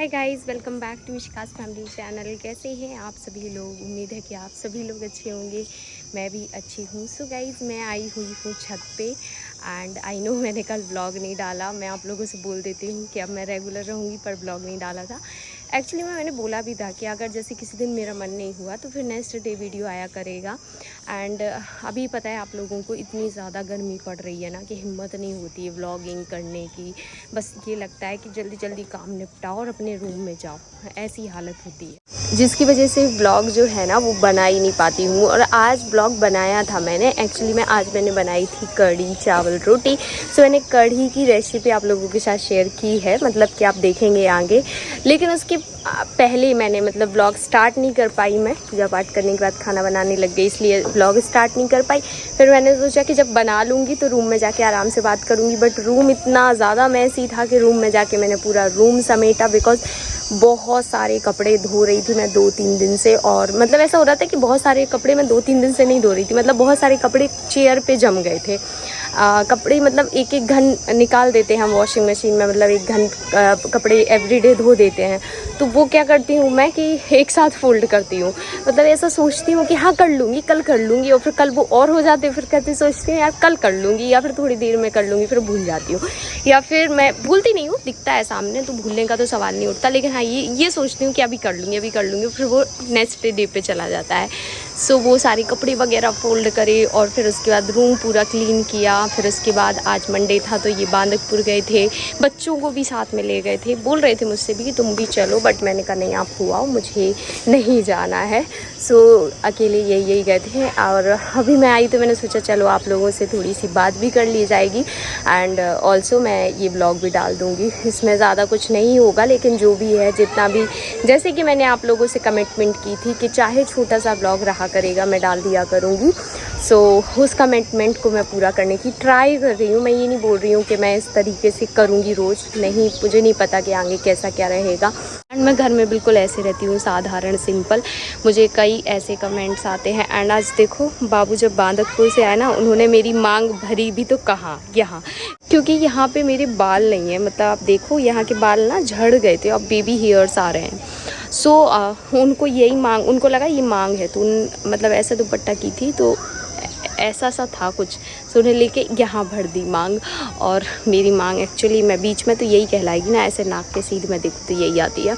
Guys, welcome back to Ishika's family channel. कैसे हैं आप सभी लोग? उम्मीद है कि आप सभी लोग अच्छे होंगे। मैं भी अच्छी हूँ। सो गाइस, मैं आई हुई हूँ छत पे एंड आई नो मैंने कल व्लॉग नहीं डाला। मैं आप लोगों से बोल देती हूँ कि अब मैं रेगुलर रहूँगी, पर व्लॉग नहीं डाला था। एक्चुअली मैंने बोला भी था कि अगर जैसे किसी दिन मेरा मन नहीं हुआ तो फिर नेक्स्ट डे वीडियो आया करेगा। एंड अभी पता है आप लोगों को, इतनी ज़्यादा गर्मी पड़ रही है ना कि हिम्मत नहीं होती है व्लॉगिंग करने की। बस ये लगता है कि जल्दी जल्दी काम निपटाओ और अपने रूम में जाओ, ऐसी हालत होती है, जिसकी वजह से व्लॉग जो है ना वो बना ही नहीं पाती हूँ। और आज व्लॉग बनाया था मैंने, एक्चुअली आज मैंने बनाई थी कढ़ी चावल रोटी। सो मैंने कढ़ी की रेसिपी आप लोगों के साथ शेयर की है, मतलब कि आप देखेंगे आगे। लेकिन उसके पहले मैंने मतलब व्लॉग स्टार्ट नहीं कर पाई। मैं पूजा पाठ करने के बाद खाना बनाने लग गई, इसलिए व्लॉग स्टार्ट नहीं कर पाई। फिर मैंने सोचा कि जब बना लूँगी तो रूम में जाके आराम से बात करूँगी। बट रूम इतना ज़्यादा मैसी था कि रूम में जाके मैंने पूरा रूम समेटा, बिकॉज बहुत सारे कपड़े धो रही थी मैं 2-3 दिन से। और मतलब ऐसा हो रहा था कि बहुत सारे कपड़े मैं 2-3 दिन से नहीं धो रही थी, मतलब बहुत सारे कपड़े चेयर पे जम गए थे। कपड़े मतलब एक एक घन निकाल देते हैं हम वॉशिंग मशीन में, मतलब एक घन कपड़े एवरीडे धो देते हैं। तो वो क्या करती हूँ मैं कि एक साथ फोल्ड करती हूँ। मतलब ऐसा सोचती हूँ कि हाँ कर लूँगी, कल कर लूँगी, और फिर कल वो और हो जाते, फिर कहती सोचती हूँ यार कल कर लूँगी, या फिर थोड़ी देर में कर लूँगी, फिर भूल जाती हूँ। या फिर मैं भूलती नहीं हूँ, दिखता है सामने तो भूलने का तो सवाल नहीं उठता। लेकिन हाँ ये सोचती हूँ कि अभी कर लूँगी, अभी कर लूँगी, फिर वो नेक्स्ट डे पे चला जाता है। सो वो सारे कपड़े वगैरह फोल्ड करे और फिर उसके बाद रूम पूरा क्लीन किया। फिर उसके बाद आज मंडे था तो ये बांदकपुर गए थे, बच्चों को भी साथ में ले गए थे। बोल रहे थे मुझसे भी कि तुम भी चलो, बट मैंने कहा नहीं आप हुआ, मुझे नहीं जाना है। सो अकेले यही गए थे। और अभी मैं आई तो मैंने सोचा चलो आप लोगों से थोड़ी सी बात भी कर ली जाएगी। एंड ऑल्सो मैं ये ब्लॉग भी डाल दूँगी। इसमें ज़्यादा कुछ नहीं होगा, लेकिन जो भी है जितना भी, जैसे कि मैंने आप लोगों से कमिटमेंट की थी कि चाहे छोटा सा ब्लॉग रहा करेगा मैं डाल दिया करूँगी। सो उस कमिटमेंट को मैं पूरा करने की ट्राई कर रही हूँ। मैं ये नहीं बोल रही हूँ कि मैं इस तरीके से करूँगी रोज़, नहीं, मुझे नहीं पता कि आगे कैसा क्या रहेगा। एंड मैं घर में बिल्कुल ऐसे रहती हूँ, साधारण सिंपल। मुझे कई ऐसे कमेंट्स आते हैं। एंड आज देखो बाबू जब बांदकपुर से आए ना, उन्होंने मेरी मांग भरी भी तो कहाँ यहाँ, क्योंकि यहाँ पे मेरे बाल नहीं है। मतलब आप देखो यहाँ के बाल ना झड़ गए थे, अब बेबी हेयर्स आ रहे हैं। सो उनको यही मांग, उनको लगा ये मांग है, तो मतलब ऐसा दुपट्टा की थी तो ऐसा सा था कुछ, सो उन्हें लेके यहाँ भर दी मांग। और मेरी मांग एक्चुअली मैं बीच में तो यही कहलाएगी ना, ऐसे नाक के सीध में देखो तो यही आती है।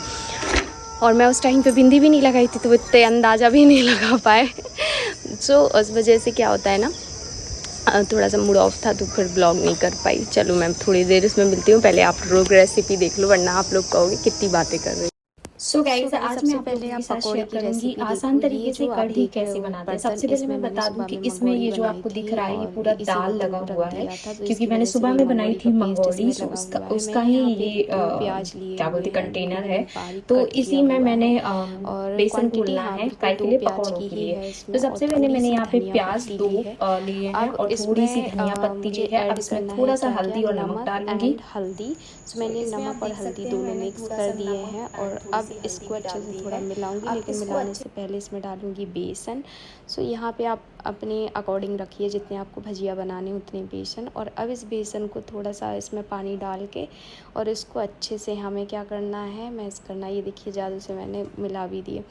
और मैं उस टाइम पे बिंदी भी नहीं लगाई थी तो इतने अंदाज़ा भी नहीं लगा पाए। सो उस वजह से क्या होता है ना, थोड़ा सा मूड ऑफ था तो फिर ब्लॉग नहीं कर पाई। चलो मैं थोड़ी देर इसमें मिलती हूँ, पहले आप लोग रेसिपी देख लो, वरना आप लोग कहोगे कितनी बातें कर रहे हो। सो गाइस आज मैं सबसे आप पहले लोगों के आप साथ पकोड़े शेयर की करूंगी रेसिपी आसान देखो। ये तरीके से जो आप कढ़ी देख रहे कैसे हो बनाते हैं। बर्तन, सबसे पहले इसमें मैं मैंने बता दूं सुबह कि में इसमें मंगोड़ी ये जो बनाई आपको दिख थी रहा है ये और पूरा इसी दाल बर्तन लगा को रख हुआ है, दिया था, तो क्योंकि इसकी मैंने वजह से सुबह ये में बनाई मंगोड़ी का थी पेस्ट मंगोड़ी। इसमें सो लगा उसका हुआ है। उसका मैंने ही यहाँ पे ये 2 प्याज लिए क्या हुए बोलते हैं, कंटेनर बिल्कुल है। बारीक तो कट किया इसी में हुआ मैंने है। और बेसन क्वांटिटी घोलना हाँ है बिल्कुल काय के 2 लिए प्याज पकौड़ों की के ही लिए। है तो इसमें। और सबसे पहले थोड़ी मैंने सी यहाँ पे धनिया प्याज पत्ती ली दो है। लिए हैं अब और थोड़ी सी इसमें धनिया पत्ती मुझे ली है। अब ऐड इसमें करना है थोड़ा सा क्या क्या, हल्दी और नमक नमक डालूंगी। एंड हल्दी। सो सो मैंने इसमें आप नमक और देख हल्दी सकते हैं दोनों मैंने मिक्स थोड़ा कर सा दिए नमक हैं। एंड और थोड़ी अब सी इसको हल्दी भी अच्छे डाल से दी थोड़ा है। मिलाऊंगी, अब लेकिन इसको मिलाने अच्छे से पहले इसमें डालूंगी बेसन। सो यहाँ पे आप अपने अकॉर्डिंग रखिए, जितने आपको भजिया बनाने उतने बेसन। और अब इस बेसन को थोड़ा सा इसमें पानी डाल के और इसको अच्छे से हमें क्या करना है, मैश करना। ये देखिए जादू से मैंने मिला भी दिए।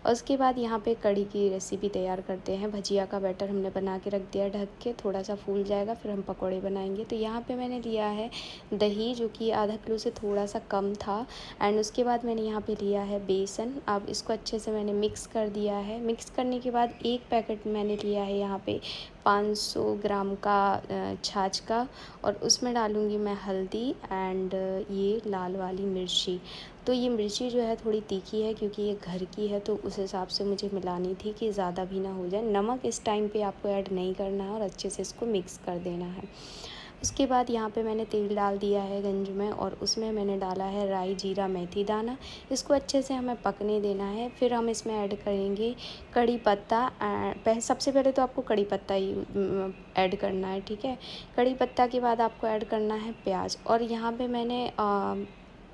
और उसके बाद यहाँ पे कढ़ी की रेसिपी तैयार करते हैं। भजिया का बैटर हमने बना के रख दिया ढक के, थोड़ा सा फूल जाएगा फिर हम पकौड़े बनाएंगे। तो यहाँ पे मैंने लिया है दही, जो कि आधा किलो से थोड़ा सा कम था। एंड उसके बाद मैंने यहाँ पे लिया है बेसन। अब इसको अच्छे से मैंने मिक्स कर दिया है। मिक्स करने के बाद एक पैकेट मैंने लिया है यहाँ पे 500 ग्राम का छाछ का। और उसमें डालूँगी मैं हल्दी एंड ये लाल वाली मिर्ची। तो ये मिर्ची जो है थोड़ी तीखी है, क्योंकि ये घर की है, तो उस हिसाब से मुझे मिलानी थी कि ज़्यादा भी ना हो जाए। नमक इस टाइम पे आपको ऐड नहीं करना है और अच्छे से इसको मिक्स कर देना है। उसके बाद यहाँ पे मैंने तेल डाल दिया है गंज में और उसमें मैंने डाला है राई, जीरा, मेथी दाना। इसको अच्छे से हमें पकने देना है। फिर हम इसमें ऐड करेंगे कड़ी पत्ता। सबसे पहले तो आपको कड़ी पत्ता ही ऐड करना है, ठीक है। कड़ी पत्ता के बाद आपको ऐड करना है प्याज। और यहाँ पे मैंने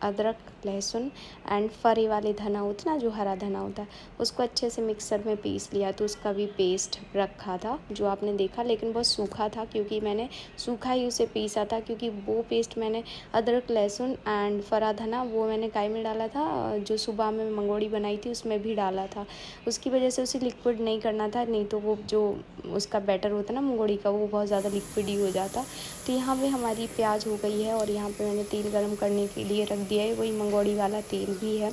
अदरक, लहसुन एंड फरी वाले धना होता ना, जो हरा धना होता है, उसको अच्छे से मिक्सर में पीस लिया। तो उसका भी पेस्ट रखा था जो आपने देखा, लेकिन बहुत सूखा था क्योंकि मैंने सूखा ही उसे पीसा था, क्योंकि वो पेस्ट मैंने अदरक, लहसुन एंड फरा धना वो मैंने काय में डाला था, जो सुबह में मंगोड़ी बनाई थी उसमें भी डाला था। उसकी वजह से उसे लिक्विड नहीं करना था, नहीं तो वो जो उसका बैटर होता ना मंगोड़ी का, वो बहुत ज़्यादा लिक्विड ही हो जाता। तो यहाँ पे हमारी प्याज हो गई है और यहाँ पे मैंने तेल गरम करने के लिए रख दिया है। वही मंगोड़ी वाला तेल भी है,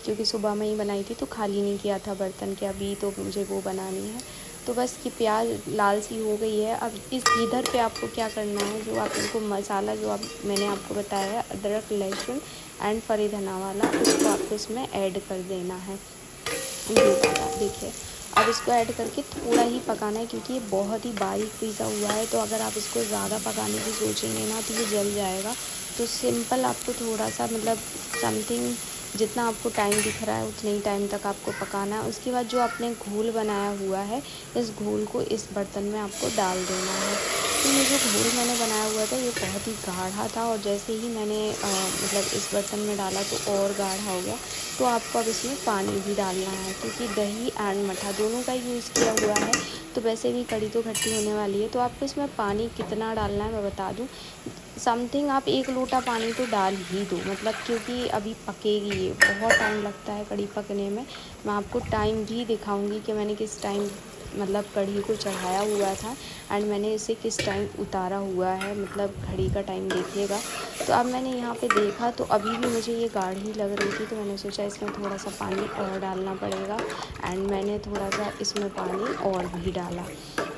क्योंकि सुबह में ही बनाई थी तो खाली नहीं किया था बर्तन के, अभी तो मुझे वो बनानी है। तो बस कि प्याज लाल सी हो गई है। अब इस इधर पे आपको क्या करना है, जो आपको मसाला जो मैंने आपको बताया है, अदरक, लहसुन एंड फरी धना वाला, उसको आपको इसमें ऐड कर देना है। ये वाला देखिए, अब इसको ऐड करके थोड़ा ही पकाना है, क्योंकि ये बहुत ही बारीक पीसा हुआ है। तो अगर आप इसको ज़्यादा पकाने की सोचेंगे ना तो ये जल जाएगा। तो सिंपल आपको थोड़ा सा मतलब समथिंग जितना आपको टाइम दिख रहा है उतने ही टाइम तक आपको पकाना है। उसके बाद जो आपने घोल बनाया हुआ है, इस घोल को इस बर्तन में आपको डाल देना है। तो ये जो घोल मैंने बनाया हुआ था ये बहुत ही गाढ़ा था, और जैसे ही मैंने मतलब इस बर्तन में डाला तो और गाढ़ा हो गया। तो आपको अब इसमें पानी भी डालना है, क्योंकि दही एंड मठा दोनों का यूज़ किया हुआ है, तो वैसे भी कढ़ी तो खट्टी होने वाली है। तो आपको इसमें पानी कितना डालना है मैं बता दूं, समथिंग आप 1 लोटा पानी तो डाल ही दो, मतलब क्योंकि अभी पकेगी, ये बहुत टाइम लगता है कढ़ी पकने में। मैं आपको टाइम भी दिखाऊंगी कि मैंने किस टाइम मतलब कढ़ी को चढ़ाया हुआ था एंड मैंने इसे किस टाइम उतारा हुआ है, मतलब घड़ी का टाइम देखिएगा। तो अब मैंने यहाँ पे देखा तो अभी भी मुझे ये गाढ़ी लग रही थी, तो मैंने सोचा इसमें थोड़ा सा पानी और डालना पड़ेगा एंड मैंने थोड़ा सा इसमें पानी और भी डाला।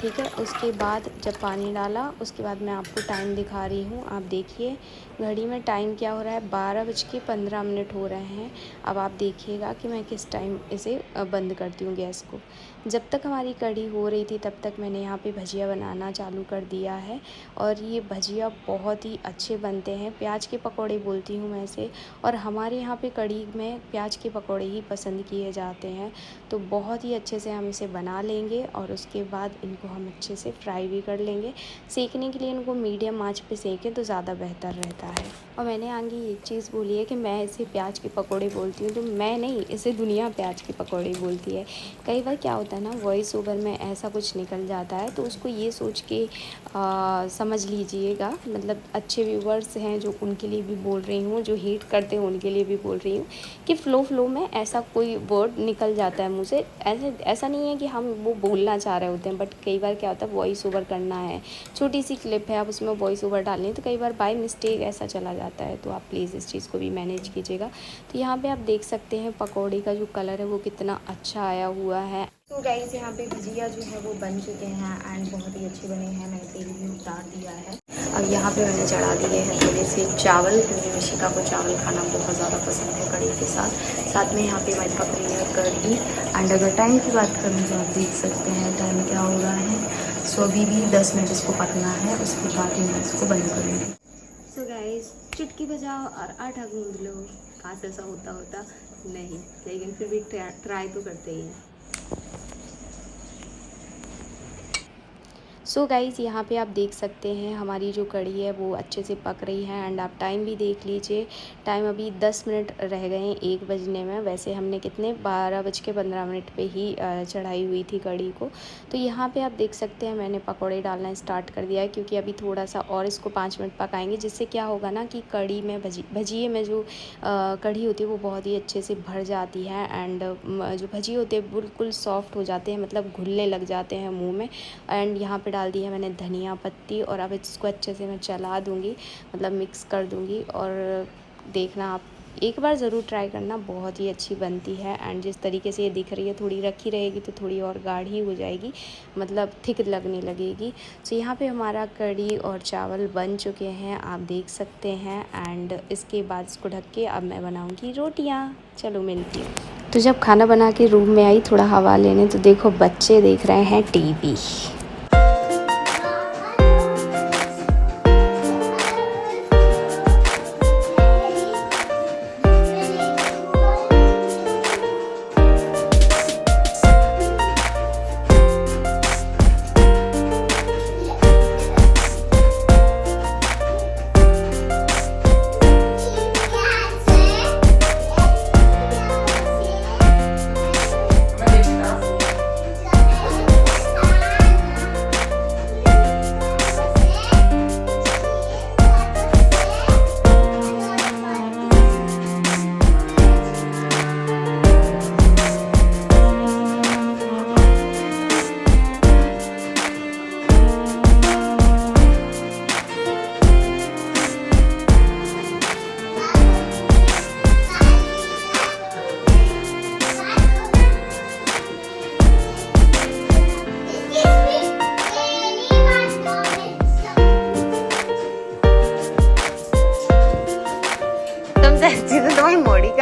ठीक है, उसके बाद जब पानी डाला उसके बाद मैं आपको टाइम दिखा रही हूँ। आप देखिए घड़ी में टाइम क्या हो रहा है, 12:15 हो रहे हैं। अब आप देखिएगा कि मैं किस टाइम इसे बंद करती हूँ गैस को। जब तक हमारी कढ़ी हो रही थी तब तक मैंने यहाँ पे भजिया बनाना चालू कर दिया है, और ये भजिया बहुत ही अच्छे बनते हैं। प्याज के पकौड़े बोलती हूँ मैं इसे, और हमारे यहाँ पे कढ़ी में प्याज के पकौड़े ही पसंद किए जाते हैं। तो बहुत ही अच्छे से हम इसे बना लेंगे और उसके बाद इनको हम अच्छे से फ्राई भी कर लेंगे। सेकने के लिए इनको मीडियम आंच पे सेकें तो ज़्यादा बेहतर रहता है। और मैंने आगे एक चीज़ बोली है कि मैं इसे प्याज के पकौड़े बोलती हूँ, तो मैं नहीं, इसे दुनिया प्याज के पकौड़े बोलती है। कई बार क्या होता है ना, वॉइस ओवर में ऐसा कुछ निकल जाता है, तो उसको ये सोच के समझ लीजिएगा, मतलब अच्छे व्यूवर्स हैं जो उनके लिए भी बोल रही हूँ, जो हेट करते हैं उनके लिए भी बोल रही हूँ कि फ़्लो में ऐसा कोई वर्ड निकल जाता है मुँह से। ऐसा नहीं है कि हम वो बोलना चाह रहे होते हैं, बट कई बार क्या होता है वॉइस ओवर करना है, छोटी सी क्लिप है, आप उसमें वॉइस ओवर डालनी है, तो कई बार बाय मिस्टेक ऐसा चला जाता है। तो आप प्लीज़ इस चीज़ को भी मैनेज कीजिएगा। तो यहाँ पे आप देख सकते हैं पकौड़े का जो कलर है वो कितना अच्छा आया हुआ है। तो गाइस यहाँ पे भजिया जो है वो बन चुके हैं एंड बहुत ही अच्छे बने हैं। मैंने तेल भी उतार दिया है। अब यहाँ पे मैंने चढ़ा दिए हैं थोड़े से चावल, क्योंकि मिशिका को चावल खाना बहुत ज़्यादा पसंद है कढ़ी के साथ में यहाँ पे मैं पक रही है कढ़ी। एंड अगर टाइम की बात करूँ तो आप देख सकते हैं टाइम क्या हो रहा है। सो अभी भी 10 मिनट इसको पकना है, उसके बाद मैं इसको बंद करूँगी। सो गाइस चुटकी बजाओ और आटा गूंद लो। काश ऐसा होता नहीं, लेकिन फिर भी ट्राई तो करते ही हैं। सो गाइज़ यहाँ पे आप देख सकते हैं हमारी जो कढ़ी है वो अच्छे से पक रही है एंड आप टाइम भी देख लीजिए। टाइम अभी 10 मिनट रह गए हैं 1 बजने में। वैसे हमने कितने 12:15 पे ही चढ़ाई हुई थी कढ़ी को। तो यहाँ पे आप देख सकते हैं मैंने पकौड़े डालना स्टार्ट कर दिया है, क्योंकि अभी थोड़ा सा और इसको 5 मिनट पकाएंगे, जिससे क्या होगा ना कि कढ़ी में भजिए में जो कढ़ी होती है वो बहुत ही अच्छे से भर जाती है एंड जो भजिए होते हैं बिल्कुल सॉफ्ट हो जाते हैं, मतलब घुलने लग जाते हैं मुँह में। एंड यहाँ पे डाल दी है मैंने धनिया पत्ती, और अब इसको अच्छे से मैं चला दूँगी, मतलब मिक्स कर दूँगी। और देखना आप एक बार ज़रूर ट्राई करना, बहुत ही अच्छी बनती है। एंड जिस तरीके से ये दिख रही है थोड़ी रखी रहेगी तो थोड़ी और गाढ़ी हो जाएगी, मतलब थिक लगने लगेगी। तो यहाँ पे हमारा कढ़ी और चावल बन चुके हैं, आप देख सकते हैं। एंड इसके बाद इसको ढक के अब मैं बनाऊँगी रोटियाँ। चलो मिलती हूँ। तो जब खाना बना के रूम में आई थोड़ा हवा लेने, तो देखो बच्चे देख रहे हैं टीवी।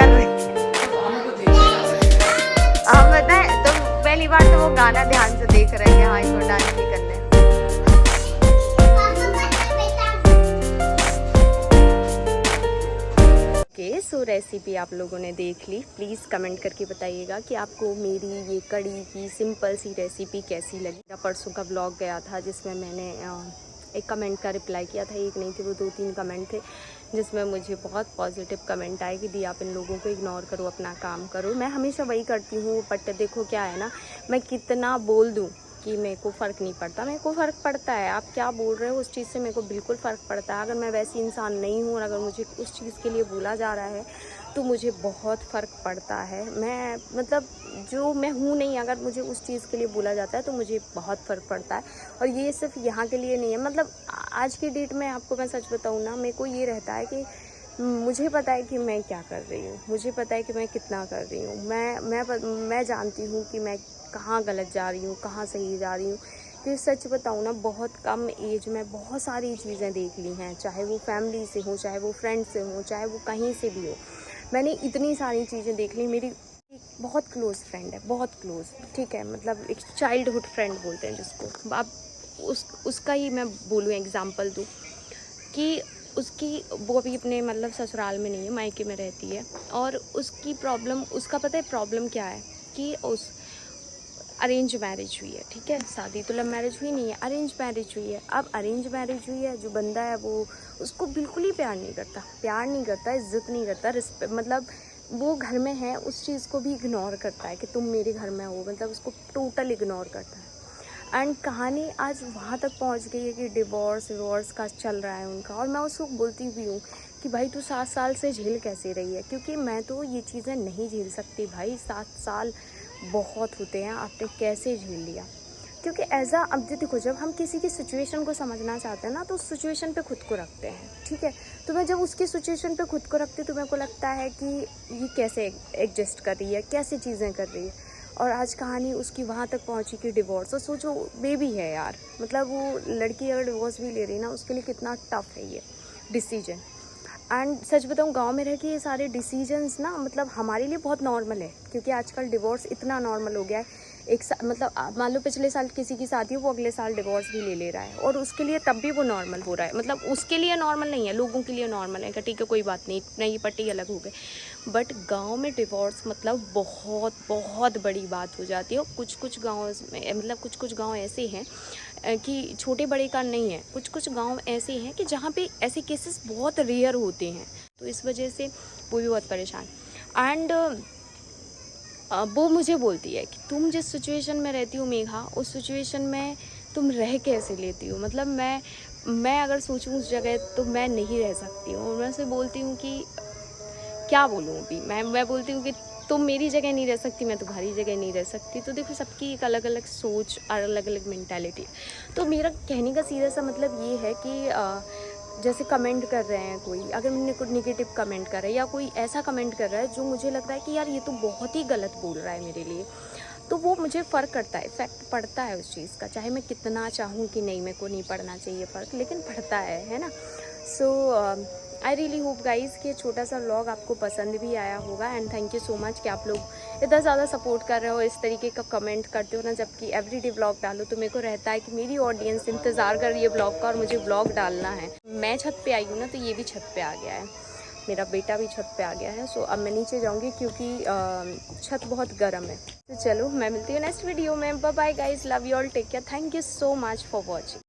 कर रहे हैं। हम बताएं तो पहली बार तो वो गाना ध्यान से देख रहे हैं, हाँ इसको डांस भी करना है। ओके, सो रेसिपी आप लोगों ने देख ली। प्लीज़ कमेंट करके बताइएगा कि आपको मेरी ये कड़ी की सिंपल सी रेसिपी कैसी लगी। परसों का व्लॉग गया था जिसमें मैंने एक कमेंट का रिप्लाई किया था, एक नहीं थे वो 2-3 कमेंट थे, जिसमें मुझे बहुत पॉजिटिव कमेंट आए कि दी आप इन लोगों को इग्नोर करो, अपना काम करो। मैं हमेशा वही करती हूँ, बट देखो क्या है ना, मैं कितना बोल दूँ कि मेरे को फ़र्क नहीं पड़ता, मेरे को फ़र्क पड़ता है। आप क्या बोल रहे हो उस चीज़ से मेरे को बिल्कुल फ़र्क पड़ता है। अगर मैं वैसी इंसान नहीं हूँ और अगर मुझे उस चीज़ के लिए बोला जा रहा है तो मुझे बहुत फ़र्क पड़ता है। मैं मतलब जो मैं हूँ नहीं, अगर मुझे उस चीज़ के लिए बोला जाता है तो मुझे बहुत फ़र्क पड़ता है। और ये सिर्फ यहाँ के लिए नहीं है, मतलब आज की डेट में आपको मैं सच बताऊँ ना, मेरे को ये रहता है कि मुझे पता है कि मैं क्या कर रही हूँ, मुझे पता है कि मैं कितना कर रही हूँ। मैं जानती हूँ कि मैं कहाँ गलत जा रही हूँ, कहाँ सही जा रही हूँ। तो सच बताऊँ ना, बहुत कम एज में बहुत सारी चीज़ें देख ली हैं, चाहे वो फैमिली से हो, चाहे वो फ्रेंड से हो, चाहे वो कहीं से भी हो। मैंने इतनी सारी चीज़ें देख ली। मेरी एक बहुत क्लोज़ फ्रेंड है, बहुत क्लोज़, ठीक है, मतलब एक चाइल्डहुड फ्रेंड बोलते हैं जिसको। अब उसका ही मैं बोलूँ एग्ज़ाम्पल दूँ कि वो अभी अपने मतलब ससुराल में नहीं है, मायके में रहती है। और उसकी प्रॉब्लम, उसका पता है प्रॉब्लम क्या है कि उस अरेंज मैरिज हुई है, ठीक है, शादी तो लव मैरिज हुई नहीं है, अरेंज मैरिज हुई है। अब अरेंज मैरिज हुई है, जो बंदा है वो उसको बिल्कुल ही प्यार नहीं करता, इज्जत नहीं करता, रिस्पेक्ट, मतलब वो घर में है उस चीज़ को भी इग्नोर करता है कि तुम मेरे घर में हो, मतलब उसको टोटल इग्नोर करता है। एंड कहानी आज वहाँ तक पहुँच गई है कि डिवोर्स का चल रहा है उनका। और मैं उसको बोलती भी हूँ कि भाई तू 7 साल से झेल कैसे रही है, क्योंकि मैं तो ये चीज़ें नहीं झेल सकती भाई। 7 साल बहुत होते हैं, आपने कैसे झेल लिया? क्योंकि अब देखो, जब हम किसी की सिचुएशन को समझना चाहते हैं ना, तो उस सिचुएशन पे खुद को रखते हैं, ठीक है। तो मैं जब उसकी सिचुएशन पे खुद को रखती हूँ तो मेरे को लगता है कि ये कैसे एडजस्ट कर रही है, कैसे चीज़ें कर रही है। और आज कहानी उसकी वहाँ तक पहुँची कि डिवोर्स। और सोचो, बेबी है यार, मतलब वो लड़की अगर डिवोर्स भी ले रही ना, उसके लिए कितना टफ है ये डिसीजन। एंड सच बताऊँ, गांव में रह के ये सारे डिसीजंस ना, मतलब हमारे लिए बहुत नॉर्मल है, क्योंकि आजकल डिवोर्स इतना नॉर्मल हो गया है। मतलब मान लो पिछले साल किसी की शादी हो, वो अगले साल डिवोर्स भी ले रहा है, और उसके लिए तब भी वो नॉर्मल हो रहा है। मतलब उसके लिए नॉर्मल नहीं है, लोगों के लिए नॉर्मल है कि ठीक है कोई बात नहीं, नई पट्टी अलग हो गई। बट गांव में डिवोर्स मतलब बहुत बहुत बड़ी बात हो जाती है। और कुछ गाँव में, मतलब कुछ गाँव ऐसे हैं कि छोटे बड़े का नहीं है, कुछ गांव ऐसे हैं कि जहाँ पे ऐसे केसेस बहुत रेयर होते हैं। तो इस वजह से वो भी बहुत परेशान। एंड वो मुझे बोलती है कि तुम जिस सिचुएशन में रहती हो मेघा, उस सिचुएशन में तुम रह कैसे लेती हो? मतलब मैं अगर सोचूं उस जगह तो मैं नहीं रह सकती हूँ। और मैं उसे बोलती हूँ कि क्या बोलूँ अभी, मैं बोलती हूँ कि तुम मेरी जगह नहीं रह सकती, मैं तुम्हारी जगह नहीं रह सकती। तो देखो, सबकी एक अलग अलग सोच और अलग अलग मेंटालिटी। तो मेरा कहने का सीधा सा मतलब ये है कि जैसे कमेंट कर रहे हैं कोई, अगर मैंने निगेटिव कमेंट कर रहा है या कोई ऐसा कमेंट कर रहा है जो मुझे लगता है कि यार ये तो बहुत ही गलत बोल रहा है मेरे लिए, तो वो मुझे फ़र्क करता है, इफेक्ट पड़ता है उस चीज़ का। चाहे मैं कितना चाहूँ कि नहीं, मेरे को नहीं पड़ना चाहिए फ़र्क, लेकिन पड़ता है ना। सो आई रियली होप गाइज़ कि छोटा सा व्लॉग आपको पसंद भी आया होगा। And thank you so much कि आप लोग इतना ज़्यादा सपोर्ट कर रहे हो, इस तरीके का कमेंट करते हो ना। जबकि एवरीडे व्लॉग डालो तो मेरे को रहता है कि मेरी ऑडियंस इंतज़ार कर रही है व्लॉग का और मुझे व्लॉग डालना है। मैं छत पे आई हूँ ना, तो ये भी छत पे आ गया है, मेरा बेटा भी छत पे आ गया है। सो अब मैं नीचे जाऊँगी क्योंकि छत बहुत गर्म है। तो चलो, मैं मिलती हूँ नेक्स्ट वीडियो में। Bye bye guys, love you all, take care, thank you so much for watching.